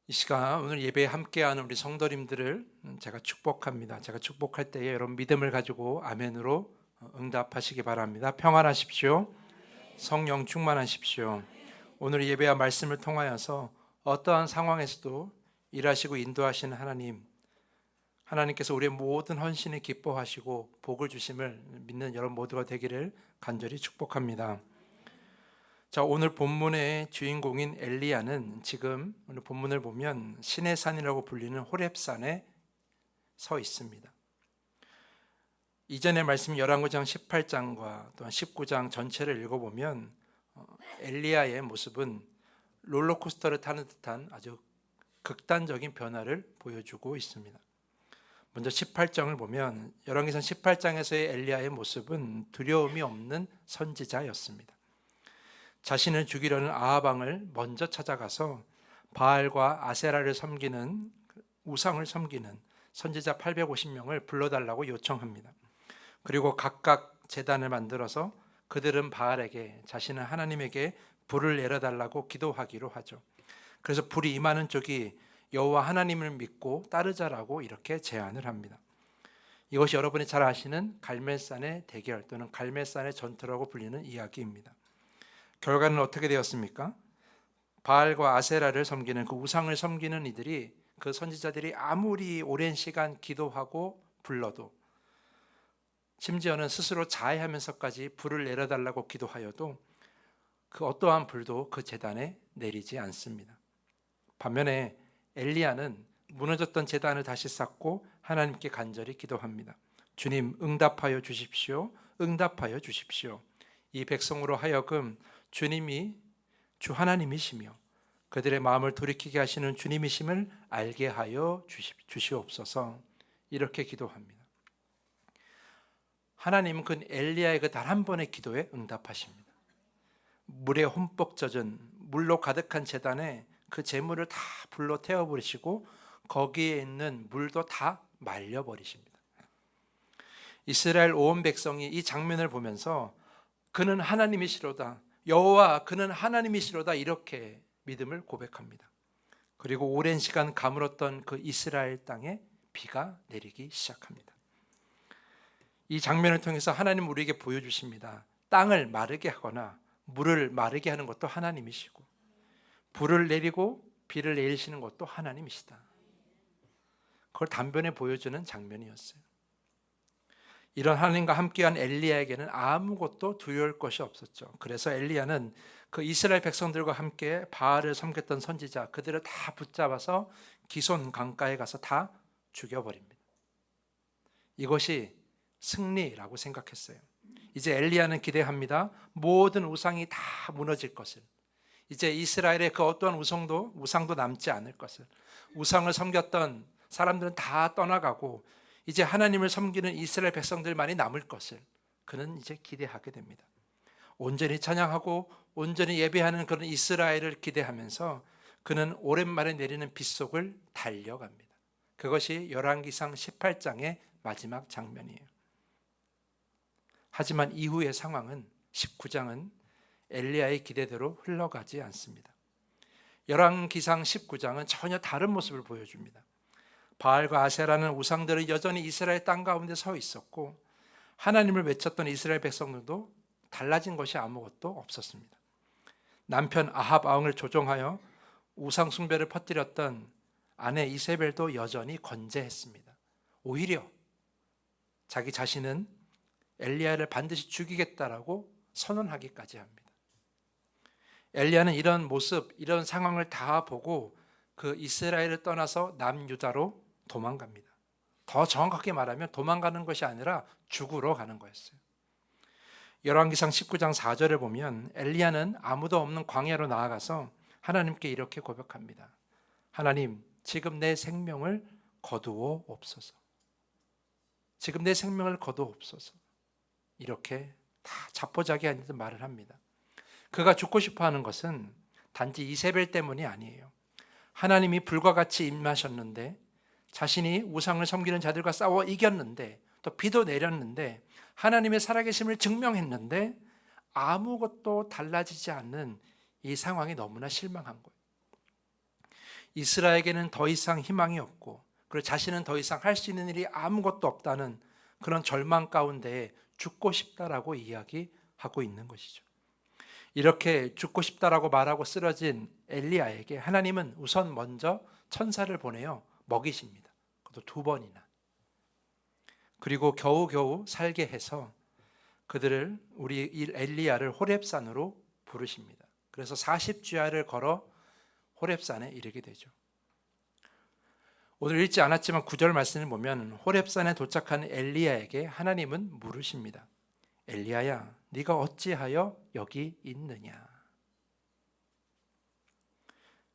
이 시간 오늘 예배에 함께하는 우리 성도님들을 제가 축복합니다. 제가 축복할 때에 여러분 믿음을 가지고 아멘으로 응답하시기 바랍니다. 평안하십시오. 성령 충만하십시오. 오늘 예배와 말씀을 통하여서 어떠한 상황에서도 일하시고 인도하시는 하나님께서 우리의 모든 헌신에 기뻐하시고 복을 주심을 믿는 여러분 모두가 되기를 간절히 축복합니다. 자, 오늘 본문의 주인공인 엘리야는 지금 오늘 본문을 보면 신의 산이라고 불리는 호렙산에 서 있습니다. 이전의 말씀 열왕기상 18장과 또한 19장 전체를 읽어보면 엘리야의 모습은 롤러코스터를 타는 듯한 아주 극단적인 변화를 보여주고 있습니다. 먼저 18장을 보면 열왕기상 18장에서의 엘리야의 모습은 두려움이 없는 선지자였습니다. 자신을 죽이려는 아합 왕을 먼저 찾아가서 바알과 아세라를 섬기는 우상을 섬기는 선지자 850명을 불러달라고 요청합니다. 그리고 각각 제단을 만들어서 그들은 바알에게, 자신은 하나님에게 불을 내려달라고 기도하기로 하죠. 그래서 불이 임하는 쪽이 여호와 하나님을 믿고 따르자라고 이렇게 제안을 합니다. 이것이 여러분이 잘 아시는 갈멜산의 대결 또는 갈멜산의 전투라고 불리는 이야기입니다. 결과는 어떻게 되었습니까? 바알과 아세라를 섬기는 그 우상을 섬기는 이들이, 그 선지자들이 아무리 오랜 시간 기도하고 불러도, 심지어는 스스로 자해하면서까지 불을 내려달라고 기도하여도 그 어떠한 불도 그 제단에 내리지 않습니다. 반면에 엘리야는 무너졌던 제단을 다시 쌓고 하나님께 간절히 기도합니다. 주님, 응답하여 주십시오. 응답하여 주십시오. 이 백성으로 하여금 주님이 주 하나님이시며 그들의 마음을 돌이키게 하시는 주님이심을 알게 하여 주시옵소서. 이렇게 기도합니다. 하나님은 그 엘리야의 그 단 한 번의 기도에 응답하십니다. 물에 흠뻑 젖은, 물로 가득한 제단에 그 재물을 다 불로 태워버리시고 거기에 있는 물도 다 말려버리십니다. 이스라엘 온 백성이 이 장면을 보면서 그는 하나님이시로다, 여호와 그는 하나님이시로다, 이렇게 믿음을 고백합니다. 그리고 오랜 시간 가물었던 그 이스라엘 땅에 비가 내리기 시작합니다. 이 장면을 통해서 하나님 우리에게 보여주십니다. 땅을 마르게 하거나 물을 마르게 하는 것도 하나님이시고 불을 내리고 비를 내리시는 것도 하나님이시다. 그걸 단번에 보여주는 장면이었어요. 이런 하나님과 함께한 엘리야에게는 아무것도 두려울 것이 없었죠. 그래서 엘리야는 그 이스라엘 백성들과 함께 바알을 섬겼던 선지자, 그들을 다 붙잡아서 기손 강가에 가서 다 죽여버립니다. 이것이 승리라고 생각했어요. 이제 엘리야는 기대합니다. 모든 우상이 다 무너질 것을, 이제 이스라엘의 그 어떠한 우상도 남지 않을 것을, 우상을 섬겼던 사람들은 다 떠나가고 이제 하나님을 섬기는 이스라엘 백성들만이 남을 것을 그는 이제 기대하게 됩니다. 온전히 찬양하고 온전히 예배하는 그런 이스라엘을 기대하면서 그는 오랜만에 내리는 빗속을 달려갑니다. 그것이 열왕기상 18장의 마지막 장면이에요. 하지만 이후의 상황은 19장은 엘리야의 기대대로 흘러가지 않습니다. 열왕기상 19장은 전혀 다른 모습을 보여줍니다. 바알과 아세라는 우상들은 여전히 이스라엘 땅 가운데 서 있었고 하나님을 외쳤던 이스라엘 백성들도 달라진 것이 아무것도 없었습니다. 남편 아합 왕을 조종하여 우상 숭배를 퍼뜨렸던 아내 이세벨도 여전히 건재했습니다. 오히려 자기 자신은 엘리야를 반드시 죽이겠다라고 선언하기까지 합니다. 엘리야는 이런 모습, 이런 상황을 다 보고 그 이스라엘을 떠나서 남유다로 도망갑니다. 더 정확하게 말하면 도망가는 것이 아니라 죽으러 가는 거였어요. 열왕기상 19장 4절을 보면 엘리야는 아무도 없는 광야로 나아가서 하나님께 이렇게 고백합니다. 하나님, 지금 내 생명을 거두옵소서. 지금 내 생명을 거두옵소서. 이렇게 다 자포자기한 듯 말을 합니다. 그가 죽고 싶어하는 것은 단지 이세벨 때문이 아니에요. 하나님이 불과 같이 임하셨는데, 자신이 우상을 섬기는 자들과 싸워 이겼는데, 또 비도 내렸는데, 하나님의 살아계심을 증명했는데 아무것도 달라지지 않는 이 상황이 너무나 실망한 거예요. 이스라엘에게는 더 이상 희망이 없고 그리고 자신은 더 이상 할 수 있는 일이 아무것도 없다는 그런 절망 가운데 죽고 싶다라고 이야기하고 있는 것이죠. 이렇게 죽고 싶다라고 말하고 쓰러진 엘리야에게 하나님은 우선 먼저 천사를 보내어 먹이십니다. 그것도 2번이나. 그리고 겨우겨우 살게 해서 그들을 우리 엘리야를 호렙산으로 부르십니다. 그래서 40주야를 걸어 호렙산에 이르게 되죠. 오늘 읽지 않았지만 9절 말씀을 보면 호렙산에 도착한 엘리야에게 하나님은 물으십니다. 엘리야야, 네가 어찌하여 여기 있느냐?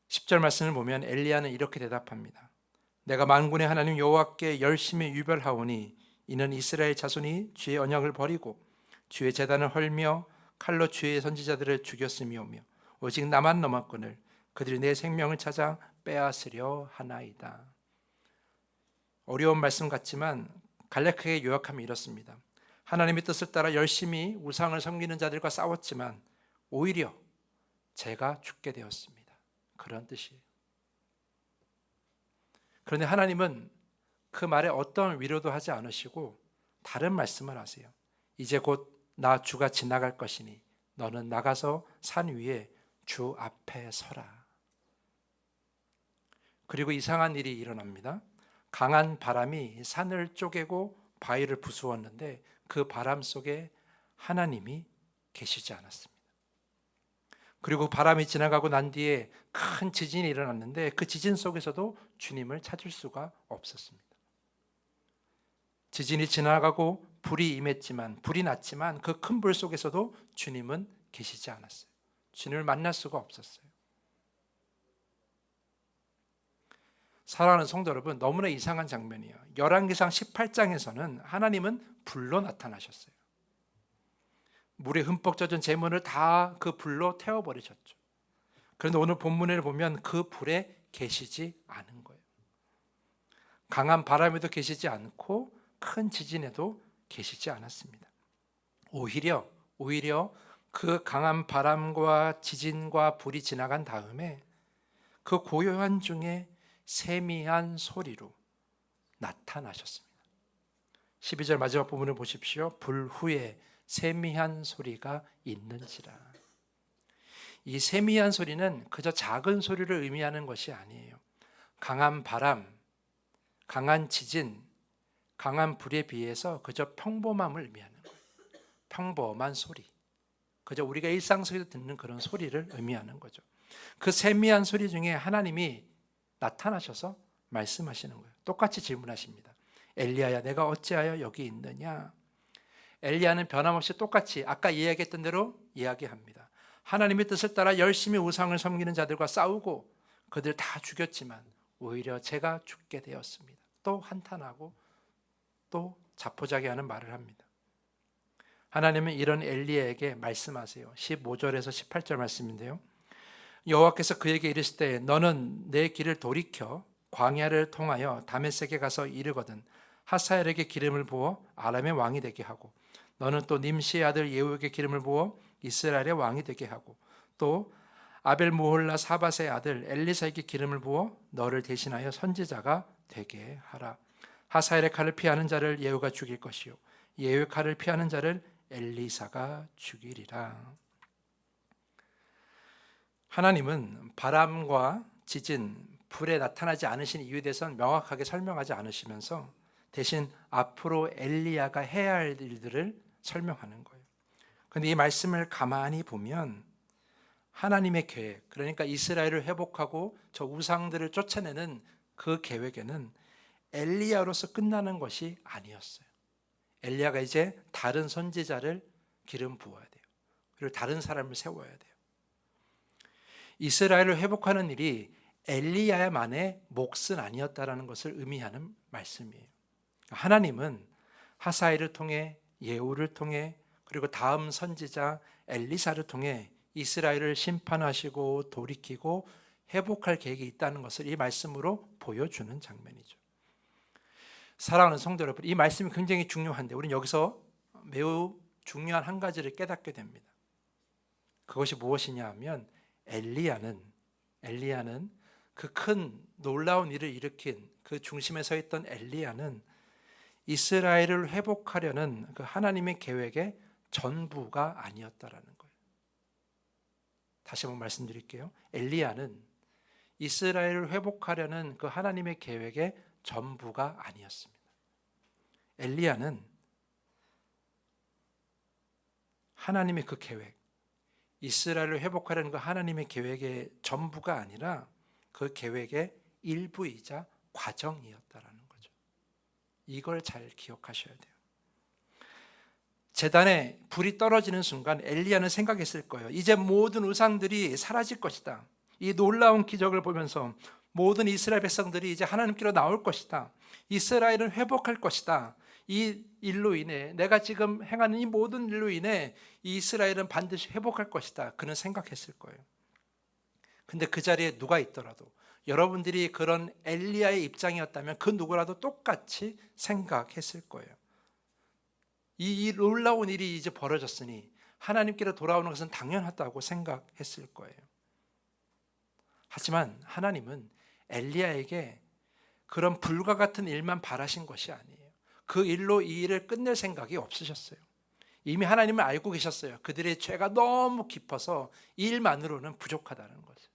10절 말씀을 보면 엘리야는 이렇게 대답합니다. 내가 만군의 하나님 여호와께 열심히 유별하오니 이는 이스라엘 자손이 주의 언약을 버리고 주의 제단을 헐며 칼로 주의 선지자들을 죽였음이오며 오직 나만 넘었거늘 그들이 내 생명을 찾아 빼앗으려 하나이다. 어려운 말씀 같지만 간략하게 요약하면 이렇습니다. 하나님의 뜻을 따라 열심히 우상을 섬기는 자들과 싸웠지만 오히려 제가 죽게 되었습니다. 그런 뜻이에요. 그런데 하나님은 그 말에 어떤 위로도 하지 않으시고 다른 말씀을 하세요. 이제 곧 나 주가 지나갈 것이니 너는 나가서 산 위에 주 앞에 서라. 그리고 이상한 일이 일어납니다. 강한 바람이 산을 쪼개고 바위를 부수었는데 그 바람 속에 하나님이 계시지 않았습니다. 그리고 바람이 지나가고 난 뒤에 큰 지진이 일어났는데 그 지진 속에서도 주님을 찾을 수가 없었습니다. 지진이 지나가고 불이 났지만 그 큰 불 속에서도 주님은 계시지 않았어요. 주님을 만날 수가 없었어요. 사랑하는 성도 여러분, 너무나 이상한 장면이에요. 열왕기상 18장에서는 하나님은 불로 나타나셨어요. 물에 흠뻑 젖은 제물을 다 그 불로 태워버리셨죠. 그런데 오늘 본문을 보면 그 불에 계시지 않은 거예요. 강한 바람에도 계시지 않고 큰 지진에도 계시지 않았습니다. 오히려 그 강한 바람과 지진과 불이 지나간 다음에 그 고요한 중에 세미한 소리로 나타나셨습니다. 12절 마지막 부분을 보십시오. 불 후에 세미한 소리가 있는지라. 이 세미한 소리는 그저 작은 소리를 의미하는 것이 아니에요. 강한 바람, 강한 지진, 강한 불에 비해서 그저 평범함을 의미하는 거예요. 평범한 소리. 그저 우리가 일상 속에서 듣는 그런 소리를 의미하는 거죠. 그 세미한 소리 중에 하나님이 나타나셔서 말씀하시는 거예요. 똑같이 질문하십니다. 엘리야야, 내가 어찌하여 여기 있느냐? 엘리야는 변함없이 똑같이 아까 이야기했던 대로 이야기합니다. 하나님의 뜻을 따라 열심히 우상을 섬기는 자들과 싸우고 그들 다 죽였지만 오히려 제가 죽게 되었습니다. 또 한탄하고 또 자포자기하는 말을 합니다. 하나님은 이런 엘리야에게 말씀하세요. 15절에서 18절 말씀인데요. 여호와께서 그에게 이르실 때 너는 내 길을 돌이켜 광야를 통하여 다메섹에 가서 이르거든 하사엘에게 기름을 부어 아람의 왕이 되게 하고 너는 또 님시의 아들 예후에게 기름을 부어 이스라엘의 왕이 되게 하고 또 아벨무홀라 사밧의 아들 엘리사에게 기름을 부어 너를 대신하여 선지자가 되게 하라. 하사엘의 칼을 피하는 자를 예후가 죽일 것이요 예후의 칼을 피하는 자를 엘리사가 죽이리라. 하나님은 바람과 지진, 불에 나타나지 않으신 이유에 대해서는 명확하게 설명하지 않으시면서 대신 앞으로 엘리야가 해야 할 일들을 설명하는 거예요. 그런데 이 말씀을 가만히 보면 하나님의 계획, 그러니까 이스라엘을 회복하고 저 우상들을 쫓아내는 그 계획에는 엘리야로서 끝나는 것이 아니었어요. 엘리야가 이제 다른 선지자를 기름 부어야 돼요. 그리고 다른 사람을 세워야 돼요. 이스라엘을 회복하는 일이 엘리야만의 몫은 아니었다라는 것을 의미하는 말씀이에요. 하나님은 하사엘을 통해 예후를 통해 그리고 다음 선지자 엘리사를 통해 이스라엘을 심판하시고 돌이키고 회복할 계획이 있다는 것을 이 말씀으로 보여주는 장면이죠. 사랑하는 성도 여러분, 이 말씀이 굉장히 중요한데 우리는 여기서 매우 중요한 한 가지를 깨닫게 됩니다. 그것이 무엇이냐 하면 엘리야는 그 큰 놀라운 일을 일으킨 그 중심에 서 있던 엘리야는 이스라엘을 회복하려는 그 하나님의 계획의 전부가 아니었다라는 거예요. 다시 한번 말씀드릴게요. 엘리야는 이스라엘을 회복하려는 그 하나님의 계획의 전부가 아니었습니다. 엘리야는 하나님의 그 계획, 이스라엘을 회복하려는 그 하나님의 계획의 전부가 아니라 그 계획의 일부이자 과정이었다라는 거죠. 이걸 잘 기억하셔야 돼요. 제단에 불이 떨어지는 순간 엘리야는 생각했을 거예요. 이제 모든 우상들이 사라질 것이다. 이 놀라운 기적을 보면서 모든 이스라엘 백성들이 이제 하나님께로 나올 것이다. 이스라엘은 회복할 것이다. 이 일로 인해, 내가 지금 행하는 이 모든 일로 인해 이스라엘은 반드시 회복할 것이다. 그는 생각했을 거예요. 근데 그 자리에 누가 있더라도, 여러분들이 그런 엘리야의 입장이었다면 그 누구라도 똑같이 생각했을 거예요. 이 놀라운 일이 이제 벌어졌으니 하나님께로 돌아오는 것은 당연하다고 생각했을 거예요. 하지만 하나님은 엘리야에게 그런 불과 같은 일만 바라신 것이 아니에요. 그 일로 이 일을 끝낼 생각이 없으셨어요. 이미 하나님은 알고 계셨어요. 그들의 죄가 너무 깊어서 이 일만으로는 부족하다는 것을.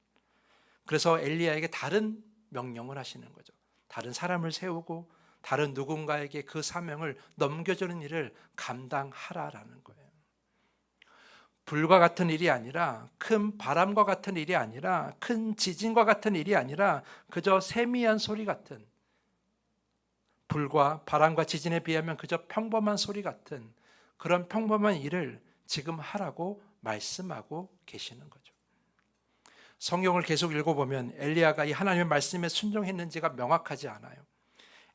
그래서 엘리야에게 다른 명령을 하시는 거죠. 다른 사람을 세우고 다른 누군가에게 그 사명을 넘겨주는 일을 감당하라라는 거예요. 불과 같은 일이 아니라, 큰 바람과 같은 일이 아니라, 큰 지진과 같은 일이 아니라 그저 세미한 소리 같은, 불과 바람과 지진에 비하면 그저 평범한 소리 같은 그런 평범한 일을 지금 하라고 말씀하고 계시는 거죠. 성경을 계속 읽어보면 엘리야가 이 하나님의 말씀에 순종했는지가 명확하지 않아요.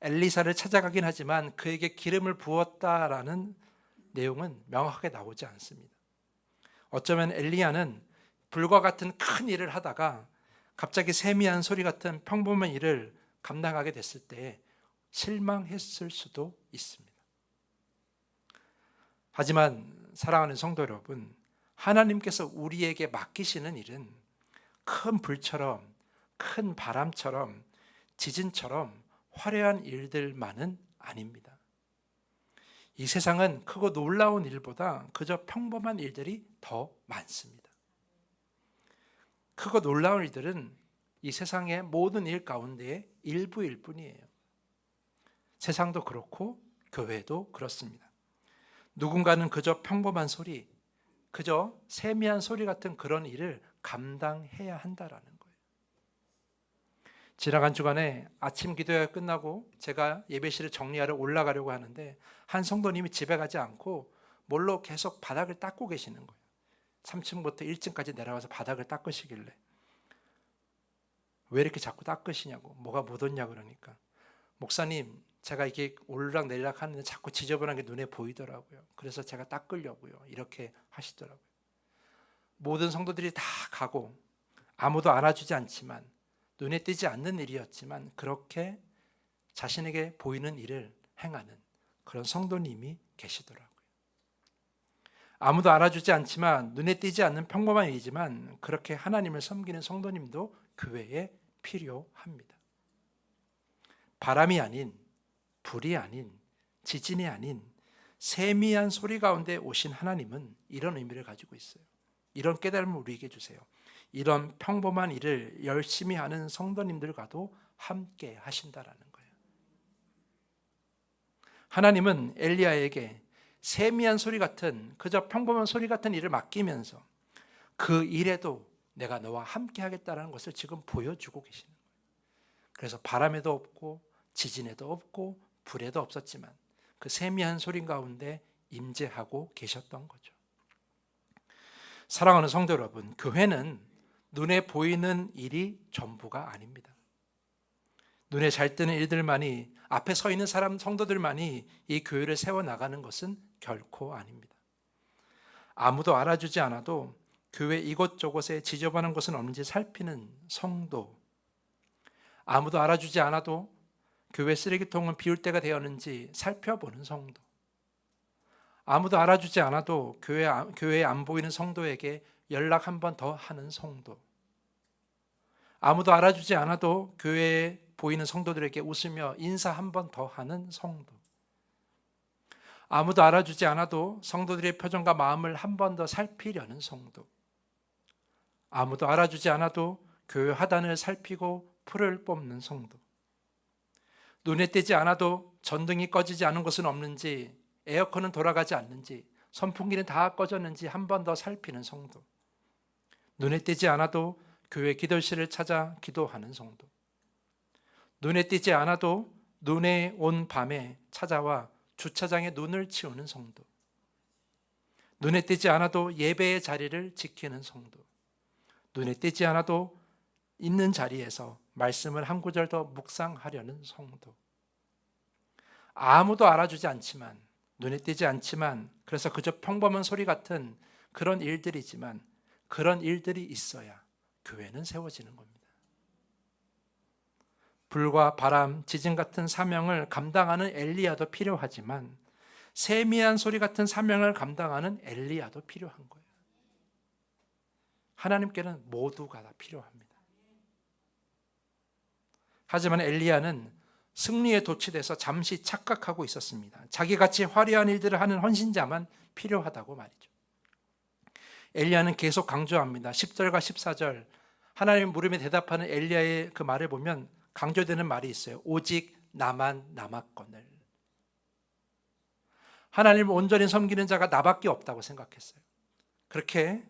엘리사를 찾아가긴 하지만 그에게 기름을 부었다라는 내용은 명확하게 나오지 않습니다. 어쩌면 엘리야는 불과 같은 큰 일을 하다가 갑자기 세미한 소리 같은 평범한 일을 감당하게 됐을 때 실망했을 수도 있습니다. 하지만 사랑하는 성도 여러분, 하나님께서 우리에게 맡기시는 일은 큰 불처럼, 큰 바람처럼, 지진처럼 화려한 일들만은 아닙니다. 이 세상은 크고 놀라운 일보다 그저 평범한 일들이 더 많습니다. 크고 놀라운 일들은 이 세상의 모든 일 가운데의 일부일 뿐이에요. 세상도 그렇고 교회도 그렇습니다. 누군가는 그저 평범한 소리, 그저 세미한 소리 같은 그런 일을 감당해야 한다라는 거예요. 지나간 주간에 아침 기도회가 끝나고 제가 예배실을 정리하러 올라가려고 하는데 한 성도님이 집에 가지 않고 뭘로 계속 바닥을 닦고 계시는 거예요. 3층부터 1층까지 내려와서 바닥을 닦으시길래 왜 이렇게 자꾸 닦으시냐고, 뭐가 묻었냐 그러니까, 목사님 제가 이게 오르락내리락 하는데 자꾸 지저분한 게 눈에 보이더라고요. 그래서 제가 닦으려고요. 이렇게 하시더라고요. 모든 성도들이 다 가고 아무도 안아주지 않지만, 눈에 띄지 않는 일이었지만 그렇게 자신에게 보이는 일을 행하는 그런 성도님이 계시더라고요. 아무도 알아주지 않지만 눈에 띄지 않는 평범한 일이지만 그렇게 하나님을 섬기는 성도님도 교회에 필요합니다. 바람이 아닌, 불이 아닌, 지진이 아닌 세미한 소리 가운데 오신 하나님은 이런 의미를 가지고 있어요. 이런 깨달음을 우리에게 주세요. 이런 평범한 일을 열심히 하는 성도님들과도 함께 하신다라는 거예요. 하나님은 엘리야에게 세미한 소리 같은, 그저 평범한 소리 같은 일을 맡기면서 그 일에도 내가 너와 함께 하겠다는 것을 지금 보여주고 계시는 거예요. 그래서 바람에도 없고 지진에도 없고 불에도 없었지만 그 세미한 소리 가운데 임재하고 계셨던 거죠. 사랑하는 성도 여러분, 교회는 눈에 보이는 일이 전부가 아닙니다. 눈에 잘 뜨는 일들만이, 앞에 서 있는 사람, 성도들만이 이 교회를 세워나가는 것은 결코 아닙니다. 아무도 알아주지 않아도 교회 이곳저곳에 지저분한 것은 없는지 살피는 성도, 아무도 알아주지 않아도 교회 쓰레기통은 비울 때가 되었는지 살펴보는 성도, 아무도 알아주지 않아도 교회에 안 보이는 성도에게 연락 한 번 더 하는 성도, 아무도 알아주지 않아도 교회에 보이는 성도들에게 웃으며 인사 한 번 더 하는 성도. 아무도 알아주지 않아도 성도들의 표정과 마음을 한 번 더 살피려는 성도. 아무도 알아주지 않아도 교회 하단을 살피고 풀을 뽑는 성도. 눈에 띄지 않아도 전등이 꺼지지 않은 곳은 없는지, 에어컨은 돌아가지 않는지, 선풍기는 다 꺼졌는지 한 번 더 살피는 성도. 눈에 띄지 않아도 교회 기도실을 찾아 기도하는 성도. 눈에 띄지 않아도 눈에 온 밤에 찾아와 주차장에 눈을 치우는 성도. 눈에 띄지 않아도 예배의 자리를 지키는 성도. 눈에 띄지 않아도 있는 자리에서 말씀을 한 구절 더 묵상하려는 성도. 아무도 알아주지 않지만, 눈에 띄지 않지만, 그래서 그저 평범한 소리 같은 그런 일들이지만, 그런 일들이 있어야 교회는 세워지는 겁니다. 불과 바람, 지진 같은 사명을 감당하는 엘리야도 필요하지만 세미한 소리 같은 사명을 감당하는 엘리야도 필요한 거예요. 하나님께는 모두가 다 필요합니다. 하지만 엘리야는 승리에 도취돼서 잠시 착각하고 있었습니다. 자기같이 화려한 일들을 하는 헌신자만 필요하다고 말이죠. 엘리야는 계속 강조합니다. 10절과 14절 하나님 물음에 대답하는 엘리야의 그 말을 보면 강조되는 말이 있어요. 오직 나만 남았거늘. 하나님을 온전히 섬기는 자가 나밖에 없다고 생각했어요. 그렇게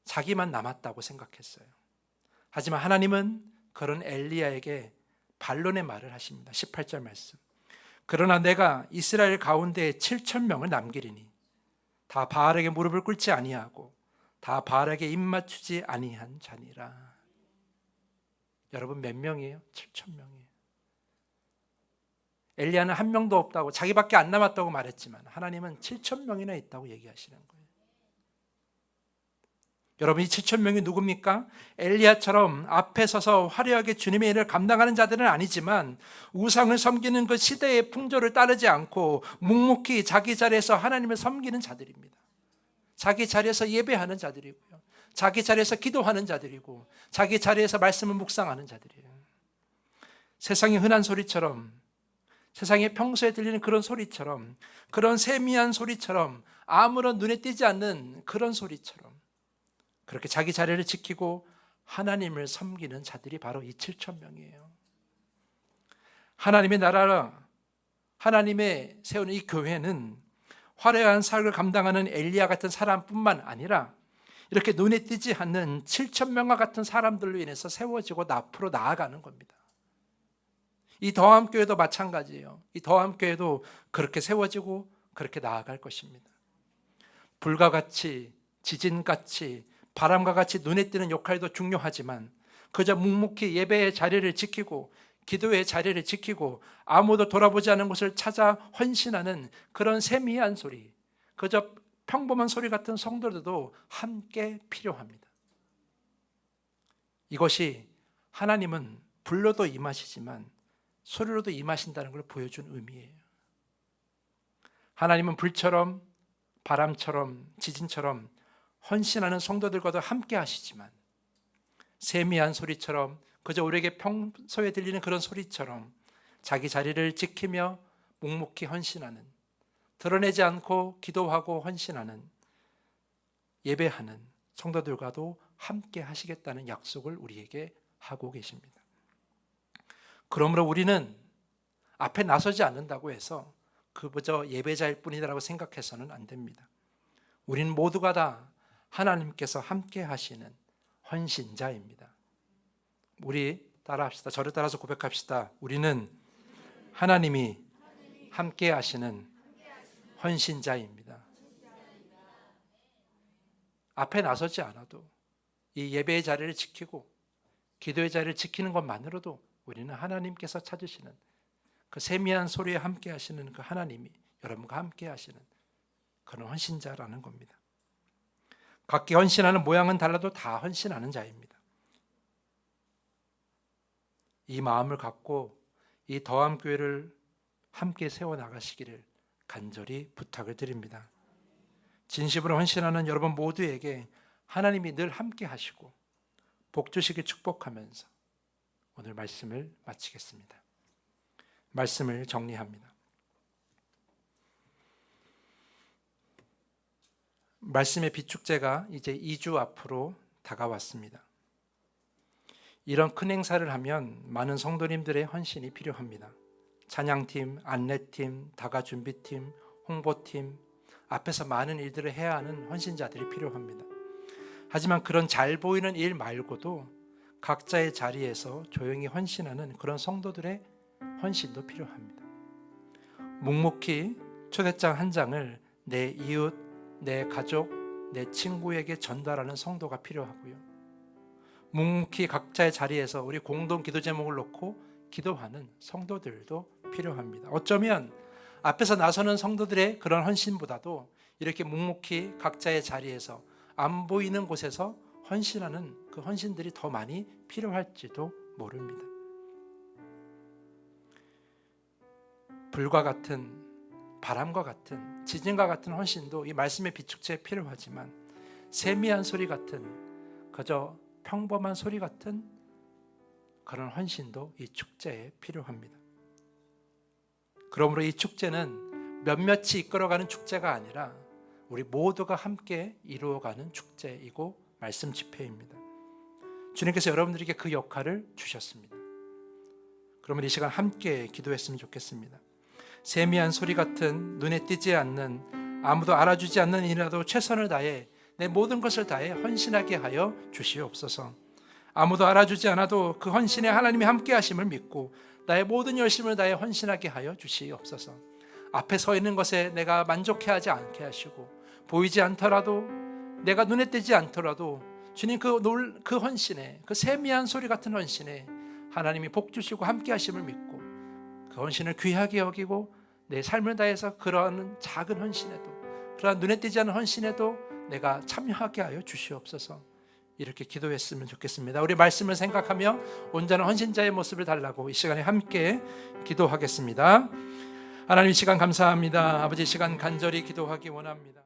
자기만 남았다고 생각했어요. 하지만 하나님은 그런 엘리야에게 반론의 말을 하십니다. 18절 말씀. 그러나 내가 이스라엘 가운데 7,000명을 남기리니 다 바알에게 무릎을 꿇지 아니하고 다 바알에게 입맞추지 아니한 자니라. 여러분 몇 명이에요? 7,000명이에요. 엘리야는 한 명도 없다고 자기밖에 안 남았다고 말했지만 하나님은 7,000명이나 있다고 얘기하시는 거예요. 여러분 이 7,000명이 누굽니까? 엘리야처럼 앞에 서서 화려하게 주님의 일을 감당하는 자들은 아니지만 우상을 섬기는 그 시대의 풍조를 따르지 않고 묵묵히 자기 자리에서 하나님을 섬기는 자들입니다. 자기 자리에서 예배하는 자들이고요. 자기 자리에서 기도하는 자들이고 자기 자리에서 말씀을 묵상하는 자들이에요. 세상의 흔한 소리처럼, 세상에 평소에 들리는 그런 소리처럼, 그런 세미한 소리처럼, 아무런 눈에 띄지 않는 그런 소리처럼 그렇게 자기 자리를 지키고 하나님을 섬기는 자들이 바로 이 7,000명이에요. 하나님의 나라라, 하나님의 세우는 이 교회는 화려한 삶을 감당하는 엘리야 같은 사람뿐만 아니라 이렇게 눈에 띄지 않는 7,000명과 같은 사람들로 인해서 세워지고 앞으로 나아가는 겁니다. 이 더함교회도 마찬가지예요. 이 더함교회도 그렇게 세워지고 그렇게 나아갈 것입니다. 불과 같이, 지진같이, 바람과 같이 눈에 띄는 역할도 중요하지만 그저 묵묵히 예배의 자리를 지키고 기도의 자리를 지키고 아무도 돌아보지 않은 곳을 찾아 헌신하는 그런 세미한 소리, 그저 평범한 소리 같은 성도들도 함께 필요합니다. 이것이 하나님은 불로도 임하시지만 소리로도 임하신다는 걸 보여준 의미예요. 하나님은 불처럼 바람처럼 지진처럼 헌신하는 성도들과도 함께 하시지만 세미한 소리처럼 그저 우리에게 평소에 들리는 그런 소리처럼 자기 자리를 지키며 묵묵히 헌신하는, 드러내지 않고 기도하고 헌신하는, 예배하는 성도들과도 함께 하시겠다는 약속을 우리에게 하고 계십니다. 그러므로 우리는 앞에 나서지 않는다고 해서 그저 예배자일 뿐이라고 생각해서는 안 됩니다. 우리는 모두가 다 하나님께서 함께 하시는 헌신자입니다. 우리 따라합시다. 저를 따라서 고백합시다. 우리는 하나님이 함께 하시는 헌신자입니다. 앞에 나서지 않아도 이 예배의 자리를 지키고 기도의 자리를 지키는 것만으로도 우리는 하나님께서 찾으시는 그 세미한 소리에 함께 하시는 그 하나님이 여러분과 함께 하시는 그런 헌신자라는 겁니다. 각기 헌신하는 모양은 달라도 다 헌신하는 자입니다. 이 마음을 갖고 이 더함교회를 함께 세워나가시기를 간절히 부탁을 드립니다. 진심으로 헌신하는 여러분 모두에게 하나님이 늘 함께 하시고 복 주시길 축복하면서 오늘 말씀을 마치겠습니다. 말씀을 정리합니다. 말씀의 비축제가 이제 2주 앞으로 다가왔습니다. 이런 큰 행사를 하면 많은 성도님들의 헌신이 필요합니다. 찬양팀, 안내팀, 다가준비팀, 홍보팀, 앞에서 많은 일들을 해야 하는 헌신자들이 필요합니다. 하지만 그런 잘 보이는 일 말고도 각자의 자리에서 조용히 헌신하는 그런 성도들의 헌신도 필요합니다. 묵묵히 초대장 한 장을 내 이웃, 내 가족, 내 친구에게 전달하는 성도가 필요하고요. 묵묵히 각자의 자리에서 우리 공동 기도 제목을 놓고 기도하는 성도들도 필요합니다. 어쩌면 앞에서 나서는 성도들의 그런 헌신보다도 이렇게 묵묵히 각자의 자리에서 안 보이는 곳에서 헌신하는 그 헌신들이 더 많이 필요할지도 모릅니다. 불과 같은, 바람과 같은, 지진과 같은 헌신도 이 말씀의 비축제에 필요하지만 세미한 소리 같은, 그저 평범한 소리 같은 그런 헌신도 이 축제에 필요합니다. 그러므로 이 축제는 몇몇이 이끌어가는 축제가 아니라 우리 모두가 함께 이루어가는 축제이고 말씀 집회입니다. 주님께서 여러분들에게 그 역할을 주셨습니다. 그러면 이 시간 함께 기도했으면 좋겠습니다. 세미한 소리 같은, 눈에 띄지 않는, 아무도 알아주지 않는 일이라도 최선을 다해 내 모든 것을 다해 헌신하게 하여 주시옵소서. 아무도 알아주지 않아도 그 헌신에 하나님이 함께 하심을 믿고 나의 모든 열심을 다해 헌신하게 하여 주시옵소서. 앞에 서 있는 것에 내가 만족해하지 않게 하시고, 보이지 않더라도, 내가 눈에 띄지 않더라도 주님 그 헌신에, 그 세미한 소리 같은 헌신에 하나님이 복 주시고 함께 하심을 믿고 그 헌신을 귀하게 여기고 내 삶을 다해서 그러한 작은 헌신에도, 그러한 눈에 띄지 않는 헌신에도 내가 참여하게 하여 주시옵소서. 이렇게 기도했으면 좋겠습니다. 우리 말씀을 생각하며 온전한 헌신자의 모습을 달라고 이 시간에 함께 기도하겠습니다. 하나님, 이 시간 감사합니다. 아버지, 이 시간 간절히 기도하기 원합니다.